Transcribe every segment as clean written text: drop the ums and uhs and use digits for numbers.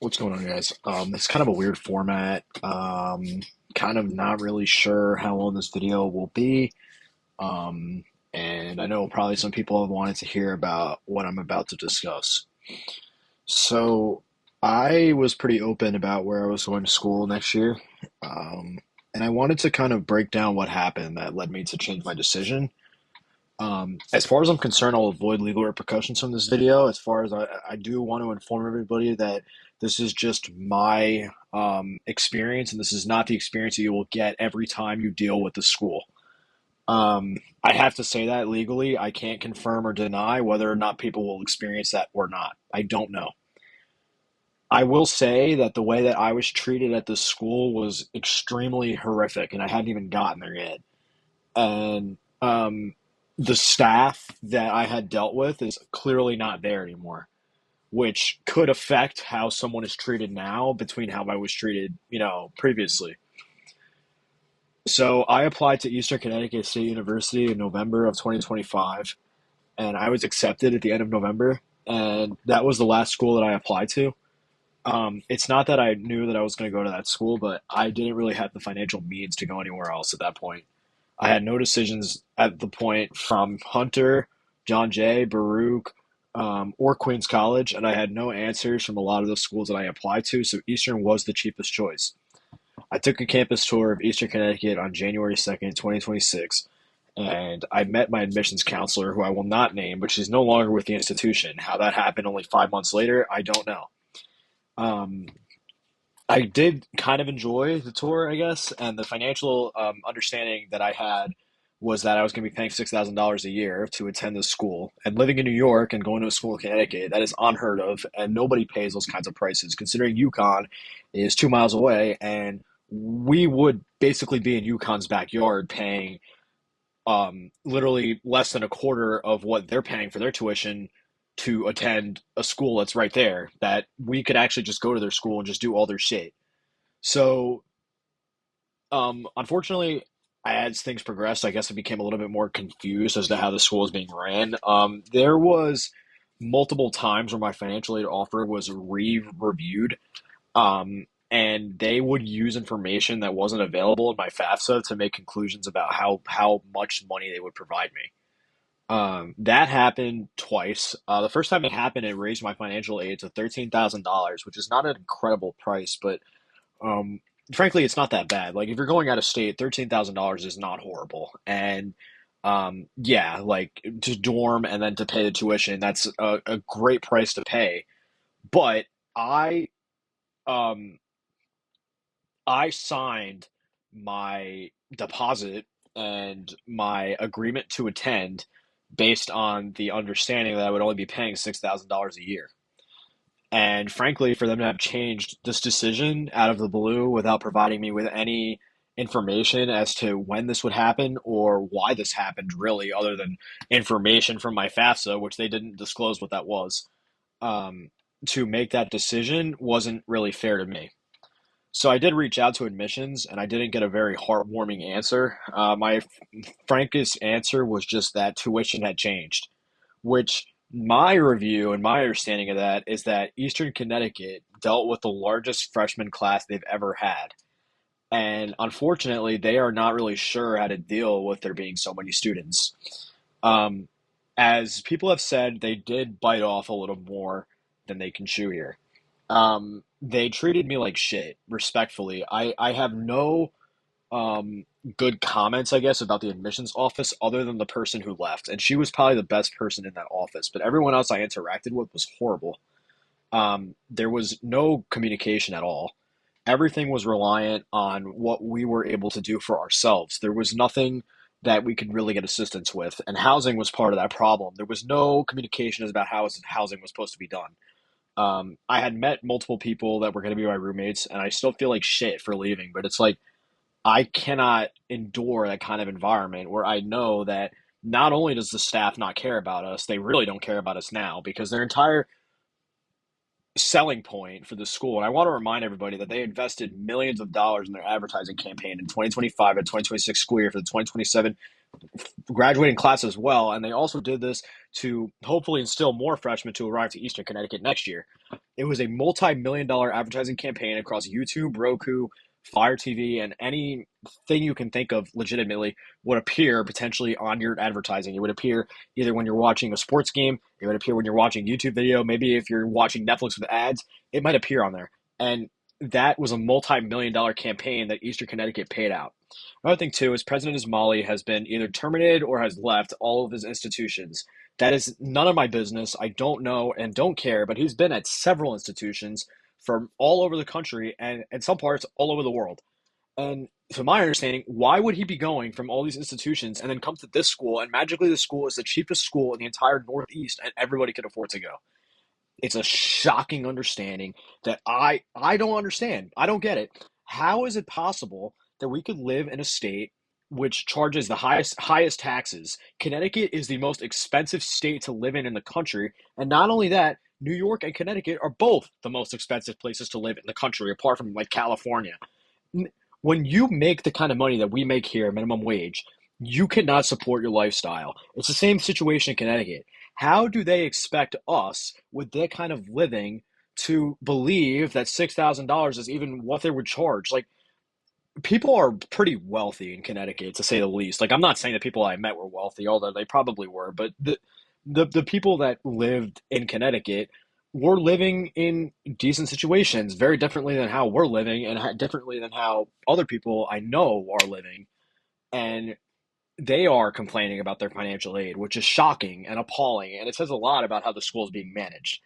What's going on, guys? It's kind of a weird format. Kind of not really sure how long this video will be. Um, and I know probably some people have wanted to hear about what I'm about to discuss. So, I was pretty open about where I was going to school next year. Um, and I wanted to kind of break down what happened that led me to change my decision. As far as I'm concerned, I'll avoid legal repercussions from this video. As far as I do want to inform everybody that this is just my experience, and this is not the experience that you will get every time you deal with the school. I have to say that legally, I can't confirm or deny whether or not people will experience that or not. I don't know. I will say that the way that I was treated at this school was extremely horrific, and I hadn't even gotten there yet. And the staff that I had dealt with is clearly not there anymore, which could affect how someone is treated now between how I was treated, previously. So I applied to Eastern Connecticut State University in November of 2025, and I was accepted at the end of November, and that was the last school that I applied to. It's not that I knew that I was going to go to that school, but I didn't really have the financial means to go anywhere else at that point. I had no decisions at the point from Hunter, John Jay, Baruch, or Queens College, and I had no answers from a lot of the schools that I applied to, so Eastern was the cheapest choice. I took a campus tour of Eastern Connecticut on January 2nd, 2026, and I met my admissions counselor, who I will not name, but she's no longer with the institution. How that happened only 5 months later, I don't know. Um, I did kind of enjoy the tour, I guess, and the financial understanding that I had was that I was going to be paying $6,000 a year to attend this school. And living in New York and going to a school in Connecticut, that is unheard of, and nobody pays those kinds of prices, considering UConn is 2 miles away, and we would basically be in UConn's backyard paying literally less than a quarter of what they're paying for their tuition to attend a school that's right there, that we could actually just go to their school and just do all their shit. So, unfortunately, as things progressed, I guess I became a little bit more confused as to how the school was being ran. There was multiple times where my financial aid offer was re-reviewed, and they would use information that wasn't available in my FAFSA to make conclusions about how much money they would provide me. That happened twice. The first time it happened, it raised my financial aid to $13,000, which is not an incredible price, but um, frankly, it's not that bad. Like if you're going out of state, $13,000 is not horrible. And yeah, like to dorm and then to pay the tuition, that's a great price to pay. But I um I signed my deposit and my agreement to attend based on the understanding that I would only be paying $6,000 a year. And frankly, for them to have changed this decision out of the blue without providing me with any information as to when this would happen or why this happened, really, other than information from my FAFSA, which they didn't disclose what that was, um, to make that decision wasn't really fair to me. So I did reach out to admissions, and I didn't get a very heartwarming answer. My frankest answer was just that tuition had changed, which my review and my understanding of that is that Eastern Connecticut dealt with the largest freshman class they've ever had. And unfortunately, they are not really sure how to deal with there being so many students. Um, as people have said, they did bite off a little more than they can chew here. They treated me like shit, respectfully. I have no good comments, I guess, about the admissions office other than the person who left. And she was probably the best person in that office. But everyone else I interacted with was horrible. There was no communication at all. Everything was reliant on what we were able to do for ourselves. There was nothing that we could really get assistance with. And housing was part of that problem. There was no communication about how housing was supposed to be done. I had met multiple people that were going to be my roommates, and I still feel like shit for leaving. But it's like, I cannot endure that kind of environment where I know that not only does the staff not care about us, they really don't care about us now because their entire selling point for the school. And I want to remind everybody that they invested millions of dollars in their advertising campaign in 2025 and 2026 school year for the 2027 graduating class as well. And they also did this to hopefully instill more freshmen to arrive to Eastern Connecticut next year. It was a multi-million-dollar advertising campaign across YouTube, Roku, Fire TV, and anything you can think of legitimately would appear potentially on your advertising. It would appear either when you're watching a sports game, it would appear when you're watching a YouTube video, maybe if you're watching Netflix with ads, it might appear on there. And that was a multi-million dollar campaign that Eastern Connecticut paid out. Another thing too is President Ismaili has been either terminated or has left all of his institutions. That is none of my business. I don't know and don't care, but he's been at several institutions from all over the country and in some parts all over the world. And to my understanding, why would he be going from all these institutions and then come to this school and magically this school is the cheapest school in the entire Northeast and everybody can afford to go? It's a shocking understanding that I don't understand. I don't get it. How is it possible that we could live in a state which charges the highest taxes? Connecticut is the most expensive state to live in the country, and not only that, New York and Connecticut are both the most expensive places to live in the country, apart from like California. When you make the kind of money that we make here, minimum wage, you cannot support your lifestyle. It's the same situation in Connecticut. How do they expect us with that kind of living to believe that $6,000 is even what they would charge? Like, people are pretty wealthy in Connecticut, to say the least. Like, I'm not saying the people I met were wealthy, although they probably were, but the people that lived in Connecticut were living in decent situations, very differently than how we're living, and differently than how other people I know are living. And they are complaining about their financial aid, which is shocking and appalling, and it says a lot about how the school is being managed.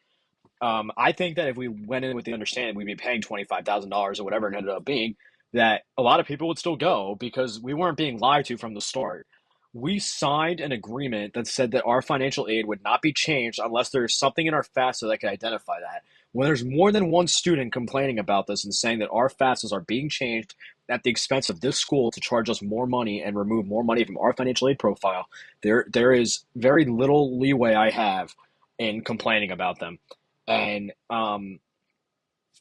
I think that if we went in with the understanding we'd be paying $25,000 or whatever it ended up being, that a lot of people would still go because we weren't being lied to from the start. We signed an agreement that said that our financial aid would not be changed unless there is something in our FAFSA that can identify that. When there's more than one student complaining about this and saying that our FAFSAs are being changed at the expense of this school to charge us more money and remove more money from our financial aid profile, there is very little leeway I have in complaining about them. And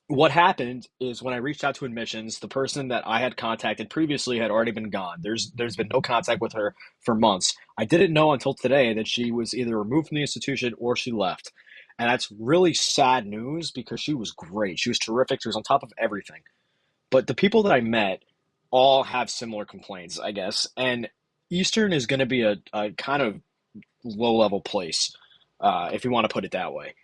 what happened is when I reached out to admissions, the person that I had contacted previously had already been gone. There's been no contact with her for months. I didn't know until today that she was either removed from the institution or she left. And that's really sad news because she was great. She was terrific. She was on top of everything. But the people that I met all have similar complaints, I guess. And Eastern is going to be a kind of low level place, if you want to put it that way.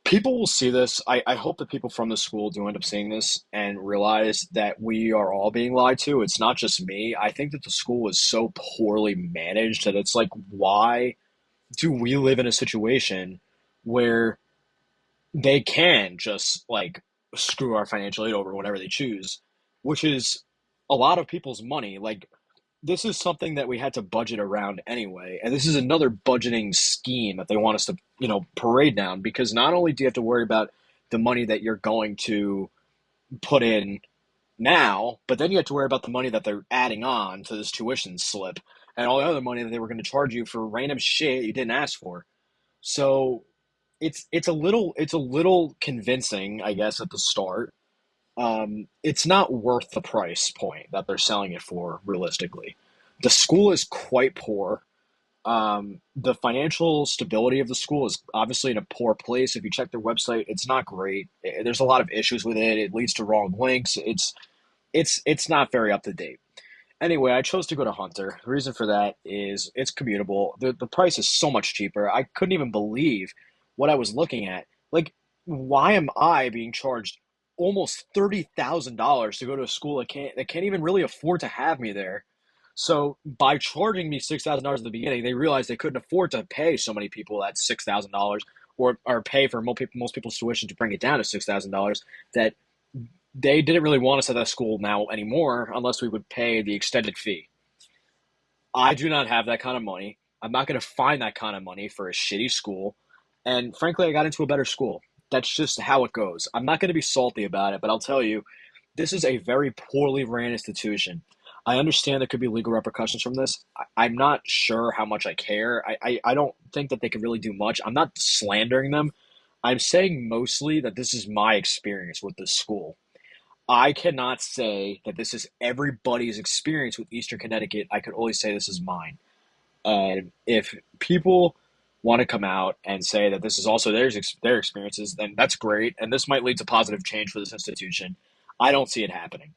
People will see this. I hope that people from the school do end up seeing this and realize that we are all being lied to. It's not just me. I think that the school is so poorly managed that it's like, why do we live in a situation where they can just like screw our financial aid over whenever they choose, which is a lot of people's money. Like, this is something that we had to budget around anyway. And this is another budgeting scheme that they want us to, parade down because not only do you have to worry about the money that you're going to put in now, but then you have to worry about the money that they're adding on to this tuition slip and all the other money that they were going to charge you for random shit you didn't ask for. So it's a little convincing, I guess, at the start. It's not worth the price point that they're selling it for, realistically. The school is quite poor. The financial stability of the school is obviously in a poor place. If you check their website, it's not great. There's a lot of issues with it. It leads to wrong links. It's not very up to date. Anyway, I chose to go to Hunter. The reason for that is it's commutable. The price is so much cheaper. I couldn't even believe what I was looking at. Like, why am I being charged almost $30,000 to go to a school that can't even really afford to have me there? So by charging me $6,000 at the beginning, they realized they couldn't afford to pay so many people that $6,000 or pay for most people's tuition to bring it down to $6,000. That they didn't really want us at that school now anymore unless we would pay the extended fee. I do not have that kind of money. I'm not going to find that kind of money for a shitty school. And frankly, I got into a better school. That's just how it goes. I'm not going to be salty about it, but I'll tell you, this is a very poorly ran institution. I understand there could be legal repercussions from this. I'm not sure how much I care. I don't think that they could really do much. I'm not slandering them. I'm saying mostly that this is my experience with this school. I cannot say that this is everybody's experience with Eastern Connecticut. I could only say this is mine. And if people want to come out and say that this is also their experiences, then that's great. And this might lead to positive change for this institution. I don't see it happening.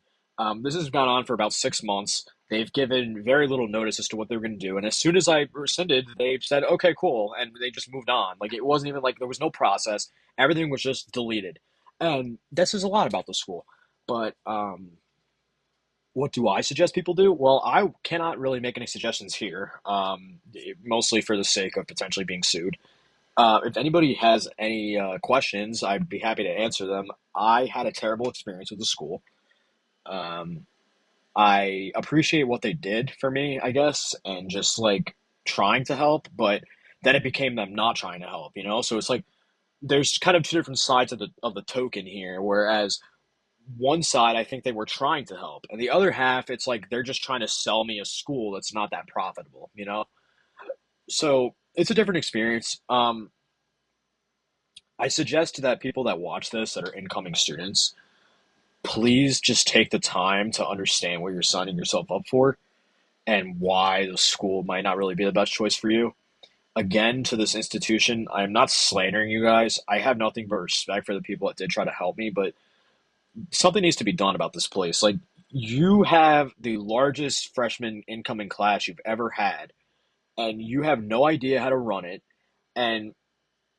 This has gone on for about 6 months. They've given very little notice as to what they're going to do. And as soon as I rescinded, they said, okay, cool. And they just moved on. Like it wasn't even like there was no process. Everything was just deleted. And this is a lot about the school. But what do I suggest people do? Well, I cannot really make any suggestions here, mostly for the sake of potentially being sued. If anybody has any questions, I'd be happy to answer them. I had a terrible experience with the school. Um, I appreciate what they did for me, I guess, and just like trying to help, but then it became them not trying to help, you know? So it's like there's kind of two different sides of the token here, whereas one side I think they were trying to help, and the other half it's like they're just trying to sell me a school that's not that profitable, you know. So it's a different experience. I suggest that people that watch this that are incoming students, please just take the time to understand what you're signing yourself up for and why the school might not really be the best choice for you. Again, to this institution, I am not slandering you guys. I have nothing but respect for the people that did try to help me, but something needs to be done about this place. Like, you have the largest freshman incoming class you've ever had, and you have no idea how to run it. And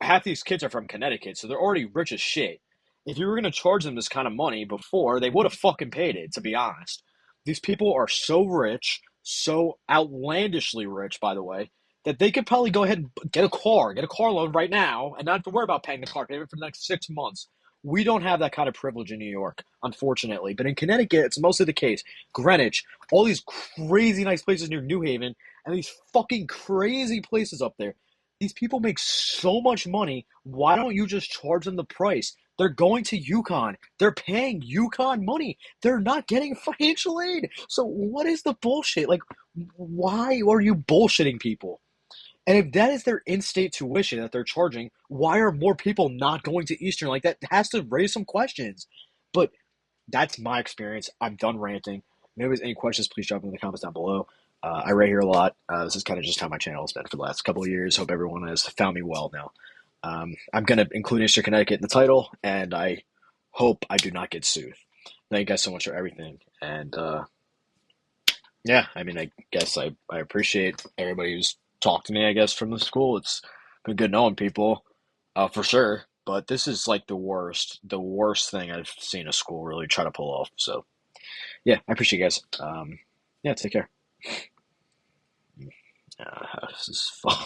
half these kids are from Connecticut, so they're already rich as shit. If you were going to charge them this kind of money before, they would have fucking paid it, to be honest. These people are so rich, so outlandishly rich, by the way, that they could probably go ahead and get a car loan right now, and not have to worry about paying the car payment for the next 6 months. We don't have that kind of privilege in New York, unfortunately. But in Connecticut, it's mostly the case. Greenwich, all these crazy nice places near New Haven, and these fucking crazy places up there. These people make so much money. Why don't you just charge them the price? They're going to UConn. They're paying UConn money. They're not getting financial aid. So what is the bullshit? Like, why are you bullshitting people? And if that is their in-state tuition that they're charging, why are more people not going to Eastern? Like, that has to raise some questions. But that's my experience. I'm done ranting. If there's any questions, please drop them in the comments down below. I write here a lot. This is kind of just how my channel has been for the last couple of years. Hope everyone has found me well now. I'm going to include Eastern Connecticut in the title, and I hope I do not get sued. Thank you guys so much for everything. And yeah, I mean, I guess I appreciate everybody who's talked to me, I guess, from the school. It's been good knowing people, for sure. But this is like the worst thing I've seen a school really try to pull off. So yeah, I appreciate you guys. Yeah, take care. This is fun.